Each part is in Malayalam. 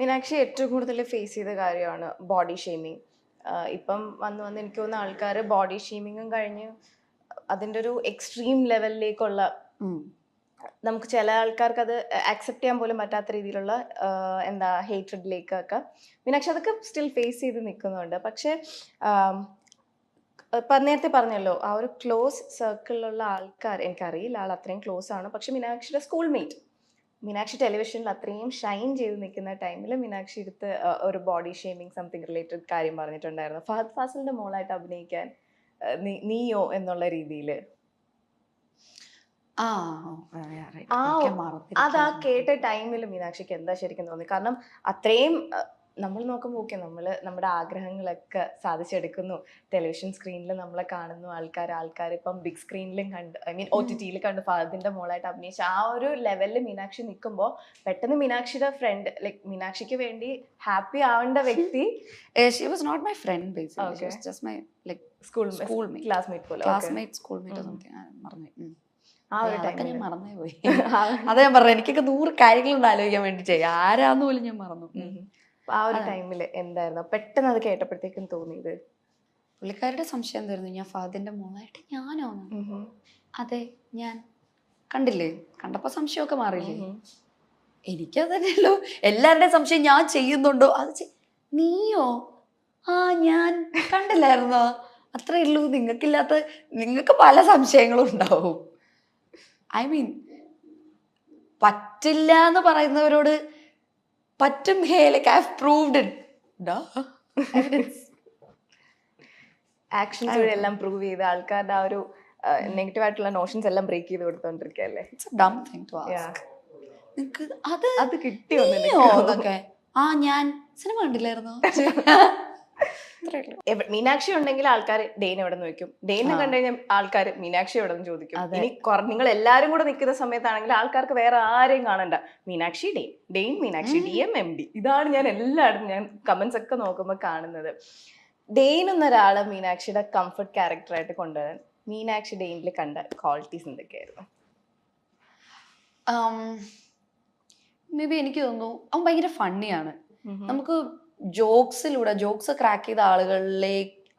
മീനാക്ഷി ഏറ്റവും കൂടുതൽ ഫേസ് ചെയ്ത കാര്യമാണ് ബോഡി ഷെയ്മിങ്. ഇപ്പം വന്ന് വന്ന് എനിക്ക് തോന്നുന്ന ആൾക്കാർ ബോഡി ഷെയ്മിങ്ങും കഴിഞ്ഞ് അതിൻ്റെ ഒരു എക്സ്ട്രീം ലെവലിലേക്കുള്ള, നമുക്ക് ചില ആൾക്കാർക്ക് അത് അക്സെപ്റ്റ് ചെയ്യാൻ പോലും പറ്റാത്ത രീതിയിലുള്ള എന്താ ഹേറ്റ്രഡിലേക്കൊക്കെ മീനാക്ഷി അതൊക്കെ സ്റ്റിൽ ഫേസ് ചെയ്ത് നിൽക്കുന്നുണ്ട്. പക്ഷേ ഇപ്പം നേരത്തെ പറഞ്ഞല്ലോ, ആ ഒരു ക്ലോസ് സർക്കിളിലുള്ള ആൾക്കാർ, എനിക്കറിയില്ല ആൾ അത്രയും ക്ലോസ് ആണ്, പക്ഷെ മീനാക്ഷിയുടെ സ്കൂൾ മേറ്റ്, മീനാക്ഷി ടെലിവിഷനിൽ അത്രയും ഷൈൻ ചെയ്ത് നിൽക്കുന്ന ടൈമിൽ മീനാക്ഷി എടുത്ത് ഒരു ബോഡി ഷേമിങ് സംതിങ് റിലേറ്റഡ് കാര്യം പറഞ്ഞിട്ടുണ്ടായിരുന്നു. ഫഹദ് ഫാസിലിന്റെ മോളായിട്ട് അഭിനയിക്കാൻ നീയോ എന്നുള്ള രീതിയിൽ. അതാ കേട്ട ടൈമിൽ മീനാക്ഷിക്ക് എന്താ ശരിക്കും തോന്നി? കാരണം അത്രയും നമ്മൾ നോക്കുമ്പോൾ ഓക്കെ, നമ്മൾ നമ്മുടെ ആഗ്രഹങ്ങളൊക്കെ സാധിച്ചെടുക്കുന്നു, ടെലിവിഷൻ സ്ക്രീനിൽ നമ്മളെ കാണുന്നു ആൾക്കാർ ഇപ്പം ബിഗ് സ്ക്രീനിലും കണ്ട്, ഐ മീൻ OTT കണ്ട് ഫഹദിന്റെ മോളായിട്ട് അഭിനയിച്ച ആ ഒരു ലെവലിൽ മീനാക്ഷി നിൽക്കുമ്പോൾ പെട്ടെന്ന് മീനാക്ഷിയുടെ ഫ്രണ്ട്, ലൈക് മീനാക്ഷിക്ക് വേണ്ടി ഹാപ്പി ആവേണ്ട വ്യക്തി, she was not my friend basically. Okay. She was just my like schoolmate, classmate പോലെ, schoolmate or something. മറന്നു. ആ ഒരു ടൈമിൽ ഞാൻ മറന്നേ പോയി. അതാ ഞാൻ പറഞ്ഞു, എനിക്കൊക്കെ 100 കാര്യങ്ങളൊന്നും ആലോചിക്കാൻ വേണ്ടി ചെയ്യാം, ആരാന്ന് പോലും ഞാൻ മറന്നു. ആ ഒരു ടൈമിൽ എന്തായിരുന്നു പെട്ടെന്ന് അത് കേട്ടപ്പോഴത്തേക്കും തോന്നിയത്? പുള്ളിക്കാരുടെ സംശയം എന്തായിരുന്നു, ഞാൻ ഫഹദിന്റെ മോളായിട്ട് ഞാനോ? അതെ, ഞാൻ. കണ്ടില്ലേ, കണ്ടപ്പോ സംശയമൊക്കെ മാറിയില്ലേ? എനിക്കതന്നെയല്ലോ എല്ലാവരുടെയും സംശയം, ഞാൻ ചെയ്യുന്നുണ്ടോ, അത് നീയോ? ആ, ഞാൻ കണ്ടില്ലായിരുന്നോ? അത്രേ ഉള്ളൂ. നിങ്ങൾക്ക് പല സംശയങ്ങളും ഉണ്ടാവും. ഐ മീൻ, പറ്റില്ല എന്ന് പറയുന്നവരോട് പറ്റും. Like I have proved it. Actions എല്ലാം പ്രൂവ് ചെയ്ത് ആൾക്കാരുടെ ആ ഒരു നെഗറ്റീവ് ആയിട്ടുള്ള നോഷൻസ് എല്ലാം ബ്രേക്ക് ചെയ്ത് കൊടുത്തോണ്ടിരിക്കല്ലേ. അത് കിട്ടിയോ എന്നൊക്കെ? ആ, ഞാൻ സിനിമ കണ്ടില്ലായിരുന്നോ? മീനാക്ഷി ഉണ്ടെങ്കിൽ ആൾക്കാർ ഡെയിൻ എവിടെ നിന്ന് ചോദിക്കും, ഡെയിനെ കണ്ടു കഴിഞ്ഞാൽ ആൾക്കാർ മീനാക്ഷി എവിടെ നിന്ന് ചോദിക്കും. ഇനി നിങ്ങൾ എല്ലാരും കൂടെ നിൽക്കുന്ന സമയത്താണെങ്കിൽ ആൾക്കാർക്ക് വേറെ ആരെയും കാണണ്ട, മീനാക്ഷി ഡെയിൻ മീനാക്ഷി DM MD, ഇതാണ് ഞാൻ എല്ലായിടത്തും ഞാൻ കമന്റ്സ് ഒക്കെ നോക്കുമ്പോൾ കാണുന്നത്. ഡെയിൻ എന്നൊരാളെ മീനാക്ഷിയുടെ കംഫർട്ട് ക്യാരക്ടറായിട്ട് കൊണ്ടുവരാൻ മീനാക്ഷി ഡെയിനിൽ കണ്ട ക്വാളിറ്റീസ് എന്തൊക്കെയായിരുന്നു? മേ ബി എനിക്ക് തോന്നുന്നു അവൻ ഭയങ്കര ഫണ്ണിയാണ്. നമുക്ക് ജോക്സ് ക്രാക്ക് ചെയ്ത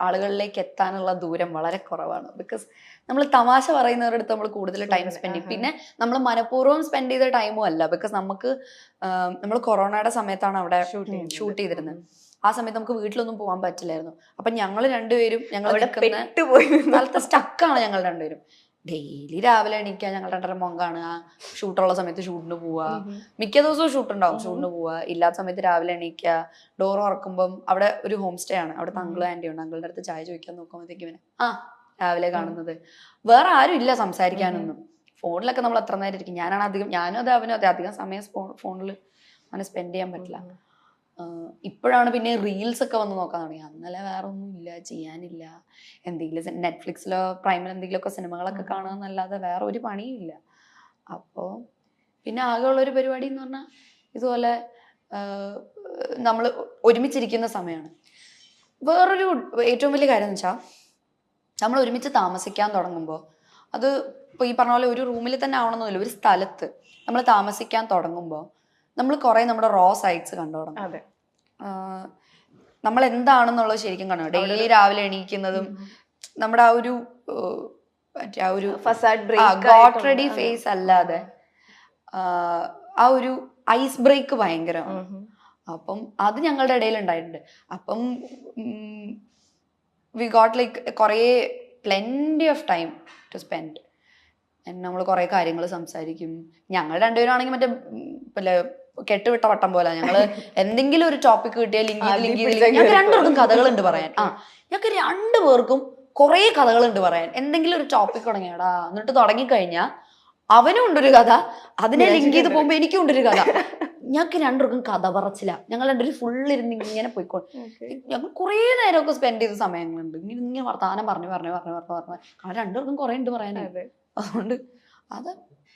ആളുകളിലേക്ക് എത്താനുള്ള ദൂരം വളരെ കുറവാണ്. ബിക്കോസ് നമ്മൾ തമാശ പറയുന്നവരുടെ അടുത്ത് നമ്മൾ കൂടുതൽ ടൈം സ്പെൻഡ് ചെയ്യും. പിന്നെ നമ്മൾ മനഃപൂർവ്വം സ്പെൻഡ് ചെയ്ത ടൈമും അല്ല. ബിക്കോസ് നമ്മൾ കൊറോണയുടെ സമയത്താണ് അവിടെ ഷൂട്ട് ചെയ്തിരുന്നത്. ആ സമയത്ത് നമുക്ക് വീട്ടിലൊന്നും പോകാൻ പറ്റില്ലായിരുന്നു. അപ്പൊ ഞങ്ങൾ രണ്ടുപേരും സ്ഥലത്ത് സ്റ്റക്കാണ്. ഞങ്ങൾ രണ്ടുപേരും ഡെയിലി രാവിലെ എണീക്കുക, ഞങ്ങൾ രണ്ടര മോൻ കാണുക, ഷൂട്ടുള്ള സമയത്ത് ഷൂട്ടിന് പോവുക, മിക്ക ദിവസവും ഷൂട്ട് ഉണ്ടാവും, ഷൂട്ടിന് പോവുക, ഇല്ലാത്ത സമയത്ത് രാവിലെ എണീക്കുക. ഡോർ തുറക്കുമ്പം അവിടെ ഒരു ഹോം സ്റ്റേ ആണ്, അവിടെ അങ്കിളും ആന്റി ഉണ്ട്. അങ്കിളുടെ അടുത്ത് ചായ ചോദിക്കാൻ നോക്കുമ്പോഴത്തേക്കും ഇവനെ രാവിലെ കാണുന്നത്. വേറെ ആരും ഇല്ല സംസാരിക്കാനൊന്നും. ഫോണിലൊക്കെ നമ്മൾ എത്ര നേരം ഇരിക്കും. ഞാനും അതെ അവനും അതെ, അധികം സമയം ഫോണിൽ അങ്ങനെ സ്പെൻഡ് ചെയ്യാൻ പറ്റില്ല. ഇപ്പോഴാണ് പിന്നെ റീൽസ് ഒക്കെ വന്ന് നോക്കാൻ തുടങ്ങി. അന്നലെ വേറെ ഒന്നും ഇല്ല, ചെയ്യാനില്ല. എന്തെങ്കിലും നെറ്റ്ഫ്ലിക്സിലോ പ്രൈമിലോ എന്തെങ്കിലുമൊക്കെ സിനിമകളൊക്കെ കാണുക എന്നല്ലാതെ വേറെ ഒരു പണിയും ഇല്ല. അപ്പോൾ പിന്നെ ആകെയുള്ളൊരു പരിപാടി എന്ന് പറഞ്ഞാൽ ഇതുപോലെ നമ്മൾ ഒരുമിച്ചിരിക്കുന്ന സമയമാണ്. വേറൊരു ഏറ്റവും വലിയ കാര്യം എന്ന് വെച്ചാൽ, നമ്മൾ ഒരുമിച്ച് താമസിക്കാൻ തുടങ്ങുമ്പോൾ, അത് ഇപ്പോൾ ഈ പറഞ്ഞ പോലെ ഒരു റൂമിൽ തന്നെ ആവണമെന്നില്ല, ഒരു സ്ഥലത്ത് നമ്മൾ താമസിക്കാൻ തുടങ്ങുമ്പോൾ നമ്മൾ കുറെ നമ്മുടെ റോ സൈഡ്സ് കണ്ടു തുടങ്ങും. നമ്മൾ എന്താണെന്നുള്ളത് ശരിക്കും കാണും. ഡെയിലി രാവിലെ എണീക്കുന്നതും നമ്മുടെ ആ ഒരു ഗോട്ട് റെഡി ഫേസ് അല്ലാതെ ആ ഒരു ഐസ് ബ്രേക്ക് ഭയങ്കരമാണ്. അപ്പം അത് ഞങ്ങളുടെ ഇടയിൽ ഉണ്ടായിട്ടുണ്ട്. അപ്പം വി ഗോട്ട് ലൈക്ക് കുറേ plenty of time to spend. നമ്മൾ കുറെ കാര്യങ്ങൾ സംസാരിക്കും. ഞങ്ങൾ രണ്ടുപേരും ആണെങ്കിൽ മറ്റേ കെട്ടുവിട്ട വട്ടം പോലെ ഞങ്ങള് എന്തെങ്കിലും ഒരു ടോപ്പിക് കിട്ടിയാൽ ഞങ്ങൾക്ക് രണ്ടുപേർക്കും കഥകളുണ്ട് പറയാൻ. ഞങ്ങൾക്ക് രണ്ടുപേർക്കും കുറെ കഥകളുണ്ട് പറയാൻ. എന്തെങ്കിലും ഒരു ടോപ്പിക് തുടങ്ങിയാടാ, എന്നിട്ട് തുടങ്ങിക്കഴിഞ്ഞാൽ അവനും ഉണ്ടൊരു കഥ, അതിനെ ലിങ്ക് ചെയ്ത് പോകുമ്പോ എനിക്കും ഉണ്ടൊരു കഥ. ഞങ്ങൾക്ക് രണ്ടുപേർക്കും കഥ പറച്ചില്ല. ഞങ്ങൾ രണ്ടുപേരും ഫുള്ളിരുന്ന് ഇങ്ങനെ പോയിക്കോളും. ഞങ്ങൾ കുറെ നേരമൊക്കെ സ്പെൻഡ് ചെയ്ത സമയങ്ങളുണ്ട് ഇങ്ങനെ വർത്താനം പറഞ്ഞു കാരണം രണ്ടുപേർക്കും കുറെ ഉണ്ട് പറയാനായിട്ട്. അതുകൊണ്ട്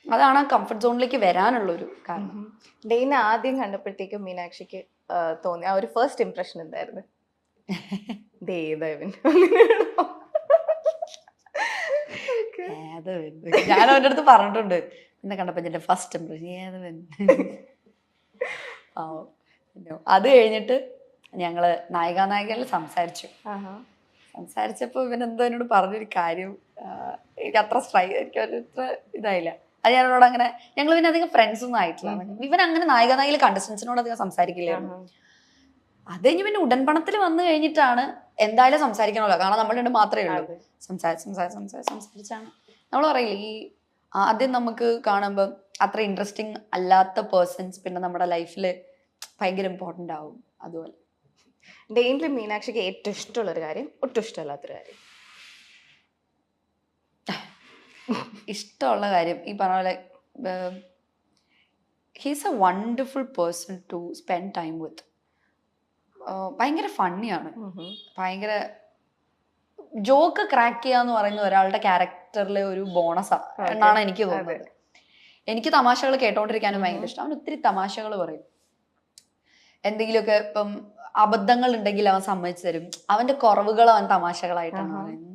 അതാണ് ആ കംഫർട്ട് സോണിലേക്ക് വരാനുള്ളൊരു കാരണം. ഡെയിനെ ആദ്യം കണ്ടപ്പോഴത്തേക്കും മീനാക്ഷിക്ക് തോന്നി ആ ഒരു ഫസ്റ്റ് ഇംപ്രഷൻ എന്തായിരുന്നു? ഞാൻ അവൻ്റെ അടുത്ത് പറഞ്ഞിട്ടുണ്ട്, എന്നെ കണ്ടപ്പോ എന്റെ ഫസ്റ്റ് ഇംപ്രഷൻ ഏതവൻ. അത് കഴിഞ്ഞിട്ട് ഞങ്ങള് നായികാനായകനിൽ സംസാരിച്ചപ്പോ ഇവനെന്തോ എന്നോട് പറഞ്ഞൊരു കാര്യം എനിക്ക് അത്ര എനിക്ക് അത്ര ഇതായില്ല. അത് ഞാനോട് അങ്ങനെ ഞങ്ങൾ പിന്നെ അധികം ഫ്രണ്ട്സ് ഒന്നും ആയിട്ടില്ല. ഇവൻ അങ്ങനെ നായികാനായകയിൽ കണ്ടസ്റ്റൻസിനോട് അധികം സംസാരിക്കില്ലായിരുന്നു. അത് കഴിഞ്ഞ് പിന്നെ ഉടൻപണത്തിൽ വന്നു കഴിഞ്ഞിട്ടാണ് എന്തായാലും സംസാരിക്കണമല്ലോ, കാരണം നമ്മൾ രണ്ട് മാത്രമേ ഉള്ളൂ. സംസാരിച്ചാണ് നമ്മൾ പറയില്ലേ, ഈ ആദ്യം നമുക്ക് കാണുമ്പോൾ അത്ര ഇൻട്രസ്റ്റിംഗ് അല്ലാത്ത പേഴ്സൺസ് പിന്നെ നമ്മുടെ ലൈഫിൽ ഭയങ്കര ഇമ്പോർട്ടൻ്റ് ആവും. അതുപോലെ ഡെയിനിൽ മീനാക്ഷിക്ക് ഏറ്റവും ഇഷ്ടമുള്ളൊരു കാര്യം, ഒട്ടും ഇഷ്ടമല്ലാത്തൊരു കാര്യം? ഇഷ്ടമുള്ള കാര്യം ഈ പറഞ്ഞ പോലെ he's a wonderful person to spend time with. ഭയങ്കര ഫണ്ണിയാണ്, ഭയങ്കര ജോക്ക് ക്രാക്ക് ചെയ്യാന്ന് പറയുന്ന ഒരാളുടെ ക്യാരക്ടറിലെ ഒരു ബോണസാ എന്നാണ് എനിക്ക് തോന്നുന്നത്. എനിക്ക് തമാശകൾ കേട്ടോണ്ടിരിക്കാനും ഭയങ്കര ഇഷ്ടം. അവൻ ഒത്തിരി തമാശകൾ പറയും. എന്തെങ്കിലുമൊക്കെ ഇപ്പം അബദ്ധങ്ങൾ ഉണ്ടെങ്കിൽ അവൻ സമ്മതിച്ചു തരും. അവന്റെ കുറവുകൾ അവൻ തമാശകളായിട്ടാണ് പറയുന്നത്.